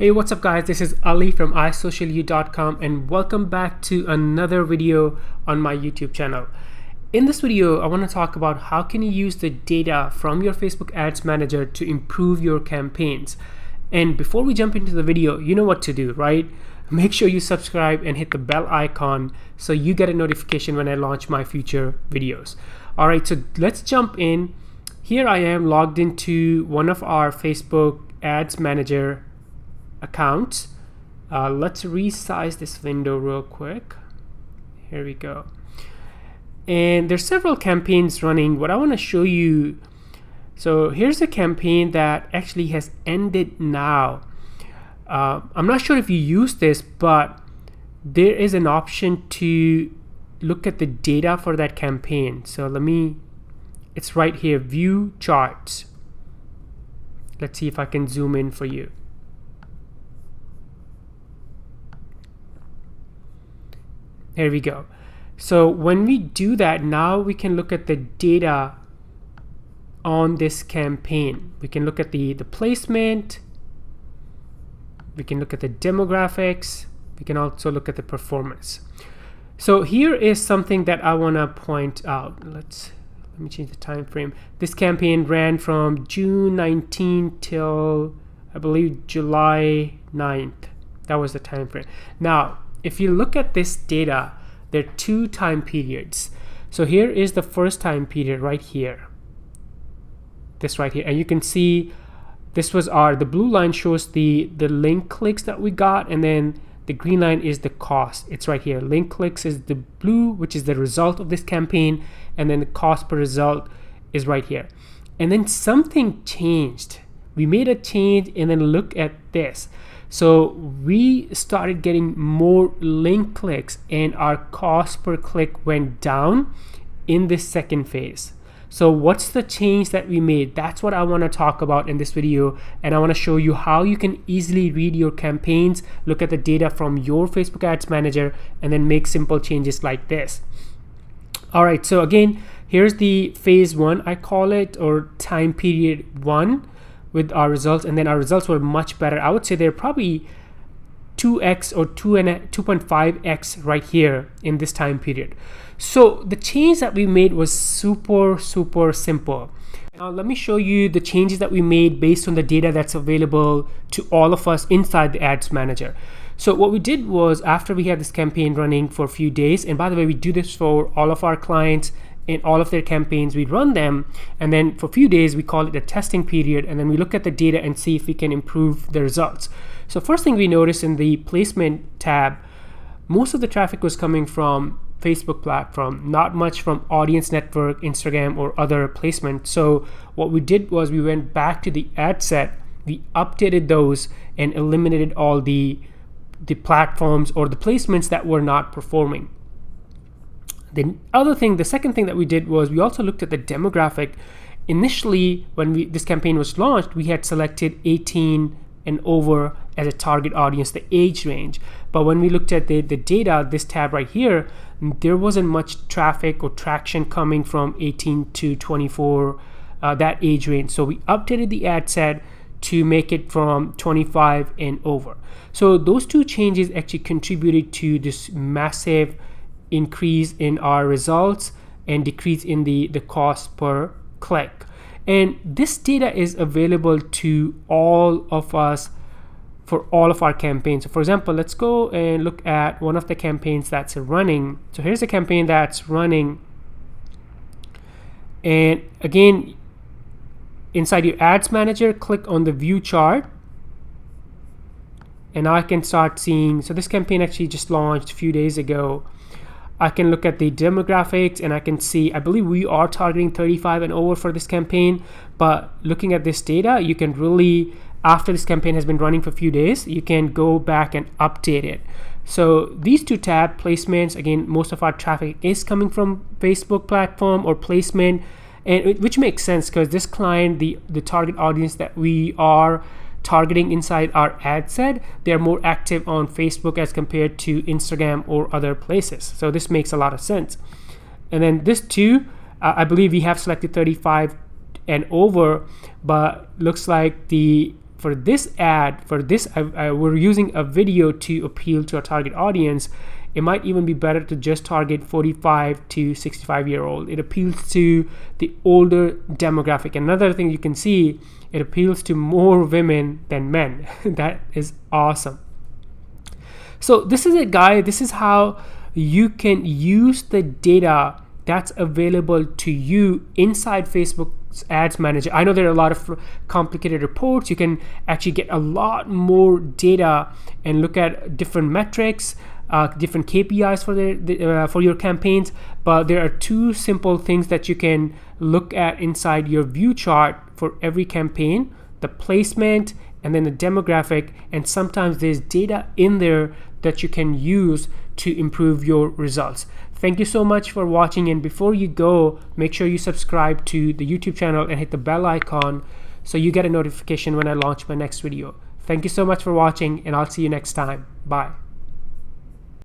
Hey, what's up guys, this is Ali from isocialyou.com and welcome back to another video on my YouTube channel. In this video, I want to talk about how can you use the data from your Facebook Ads Manager to improve your campaigns. And before we jump into the video, you know what to do, right? Make sure you subscribe and hit the bell icon so you get a notification when I launch my future videos. Alright, so let's jump in. Here I am logged into one of our Facebook Ads Manager accounts. Let's resize this window real quick. Here we go. And there's several campaigns running. What I want to show you, so here's a campaign that actually has ended now. I'm not sure if you use this, but there is an option to look at the data for that campaign. So it's right here, view charts. Let's see if I can zoom in for you. There we go. So when we do that, now we can look at the data on this campaign. We can look at the placement. We can look at the demographics. We can also look at the performance. So here is something that I want to point out. Let me change the time frame. This campaign ran from June 19 till I believe July 9th. That was the time frame. Now, if you look at this data, there are two time periods. So here is the first time period right here. This right here. And you can see this was the blue line shows the link clicks that we got, and then the green line is the cost. It's right here. Link clicks is the blue, which is the result of this campaign, and then the cost per result is right here. And then something changed. We made a change, and then look at this. So we started getting more link clicks and our cost per click went down in this second phase. So what's the change that we made? That's what I want to talk about in this video, and I want to show you how you can easily read your campaigns, look at the data from your Facebook Ads Manager, and then make simple changes like this. Alright, so again, here's the phase 1, I call it, or time period 1. With our results, and then our results were much better. I would say they're probably 2x or 2.5x right here in this time period. So the change that we made was super simple. Now let me show you the changes that we made based on the data that's available to all of us inside the Ads Manager. So what we did was, after we had this campaign running for a few days, and by the way, we do this for all of our clients in all of their campaigns, we run them, and then for a few days we call it a testing period, and then we look at the data and see if we can improve the results. So first thing we noticed in the placement tab, most of the traffic was coming from Facebook platform, not much from audience network, Instagram, or other placement. So what we did was we went back to the ad set, we updated those and eliminated all the platforms or the placements that were not performing. The second thing that we did was we also looked at the demographic. Initially, when this campaign was launched, we had selected 18 and over as a target audience, the age range. But when we looked at the data, this tab right here, there wasn't much traffic or traction coming from 18 to 24, that age range. So we updated the ad set to make it from 25 and over. So those two changes actually contributed to this massive increase in our results and decrease in the cost per click. And this data is available to all of us for all of our campaigns. So for example, let's go and look at one of the campaigns that's running. So here's a campaign that's running, and again, inside your Ads Manager, click on the view chart, and now I can start seeing, so this campaign actually just launched a few days ago. I can look at the demographics and I can see, I believe we are targeting 35 and over for this campaign, but looking at this data, you can really, after this campaign has been running for a few days, you can go back and update it. So these two tab placements, again, most of our traffic is coming from Facebook platform or placement, and which makes sense because this client, the target audience that we are targeting inside our ad set, they're more active on Facebook as compared to Instagram or other places. So this makes a lot of sense. And then this too, I believe we have selected 35 and over, but looks like for this ad, we're using a video to appeal to our target audience. It might even be better to just target 45 to 65-year-old. It appeals to the older demographic. Another thing you can see, it appeals to more women than men. That is awesome. So this is it, guys. This is how you can use the data that's available to you inside Facebook's Ads Manager. I know there are a lot of complicated reports. You can actually get a lot more data and look at different metrics, different KPIs for your campaigns. But there are two simple things that you can look at inside your view chart for every campaign: the placement and then the demographic. And sometimes there's data in there that you can use to improve your results. Thank you so much for watching, and before you go, make sure you subscribe to the YouTube channel and hit the bell icon so you get a notification when I launch my next video. Thank you so much for watching, and I'll see you next time. Bye.